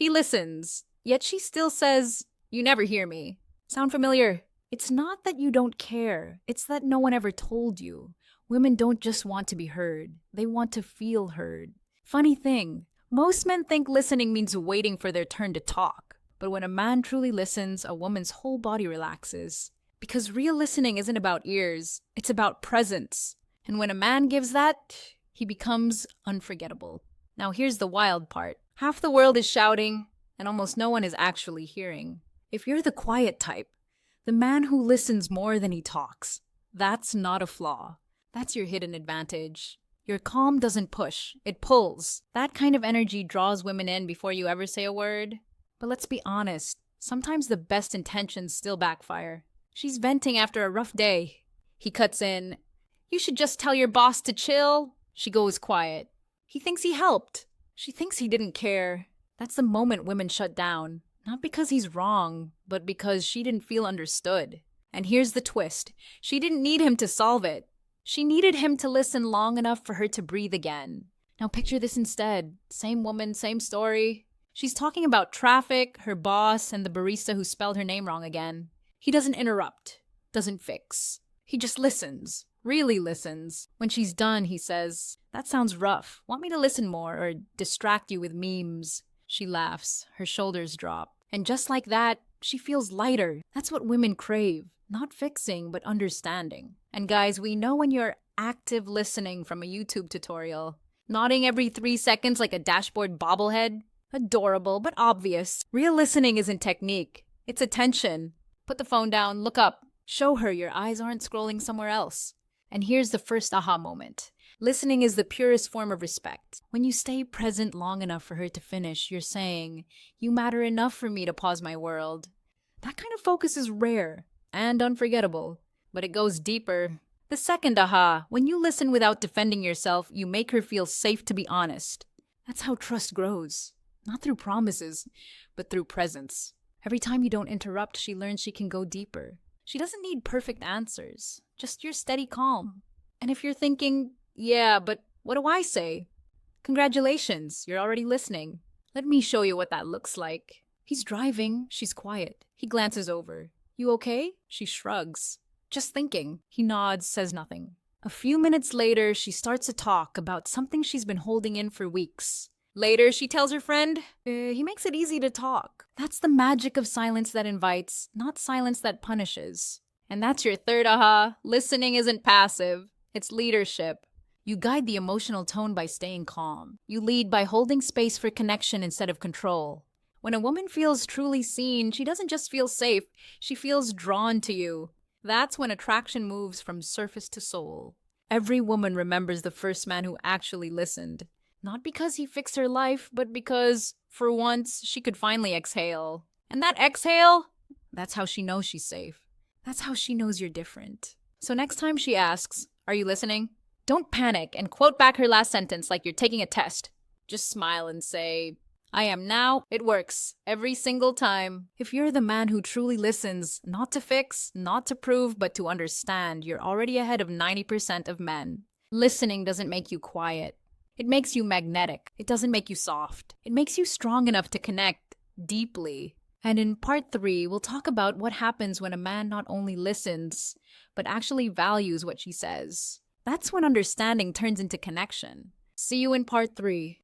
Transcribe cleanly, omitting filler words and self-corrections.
He listens, yet she still says, "You never hear me." Sound familiar? It's not that you don't care, it's that no one ever told you. Women don't just want to be heard, they want to feel heard. Funny thing, most men think listening means waiting for their turn to talk. But when a man truly listens, a woman's whole body relaxes. Because real listening isn't about ears, it's about presence. And when a man gives that, he becomes unforgettable. Now here's the wild part. Half the world is shouting, and almost no one is actually hearing. If you're the quiet type, the man who listens more than he talks, that's not a flaw. That's your hidden advantage. Your calm doesn't push, it pulls. That kind of energy draws women in before you ever say a word. But let's be honest, sometimes the best intentions still backfire. She's venting after a rough day. He cuts in, "You should just tell your boss to chill." She goes quiet. He thinks he helped. She thinks he didn't care. That's the moment women shut down. Not because he's wrong, but because she didn't feel understood. And here's the twist. She didn't need him to solve it. She needed him to listen long enough for her to breathe again. Now picture this instead. Same woman, same story. She's talking about traffic, her boss, and the barista who spelled her name wrong again. He doesn't interrupt, doesn't fix. He just listens, really listens. When she's done, he says, "That sounds rough. Want me to listen more or distract you with memes?" She laughs, her shoulders drop. And just like that, she feels lighter. That's what women crave. Not fixing, but understanding. And guys, we know when you're active listening from a YouTube tutorial. Nodding every 3 seconds like a dashboard bobblehead. Adorable, but obvious. Real listening isn't technique. It's attention. Put the phone down, look up. Show her your eyes aren't scrolling somewhere else. And here's the first aha moment. Listening is the purest form of respect. When you stay present long enough for her to finish, you're saying, "You matter enough for me to pause my world." That kind of focus is rare and unforgettable, but it goes deeper. The second aha, when you listen without defending yourself, you make her feel safe to be honest. That's how trust grows. Not through promises, but through presence. Every time you don't interrupt, she learns she can go deeper. She doesn't need perfect answers, just your steady calm. And if you're thinking, "Yeah, but what do I say?" Congratulations, you're already listening. Let me show you what that looks like. He's driving, she's quiet. He glances over. "You okay?" She shrugs. "Just thinking." He nods, says nothing. A few minutes later, she starts to talk about something she's been holding in for weeks. Later, she tells her friend, he makes it easy to talk. That's the magic of silence that invites, not silence that punishes. And that's your third aha. Listening isn't passive, it's leadership. You guide the emotional tone by staying calm. You lead by holding space for connection instead of control. When a woman feels truly seen, she doesn't just feel safe, she feels drawn to you. That's when attraction moves from surface to soul. Every woman remembers the first man who actually listened. Not because he fixed her life, but because, for once, she could finally exhale. And that exhale, that's how she knows she's safe. That's how she knows you're different. So next time she asks, "Are you listening?" don't panic and quote back her last sentence like you're taking a test. Just smile and say, "I am now." It works. Every single time. If you're the man who truly listens, not to fix, not to prove, but to understand, you're already ahead of 90% of men. Listening doesn't make you quiet. It makes you magnetic. It doesn't make you soft. It makes you strong enough to connect deeply. And in part 3, we'll talk about what happens when a man not only listens, but actually values what she says. That's when understanding turns into connection. See you in part 3.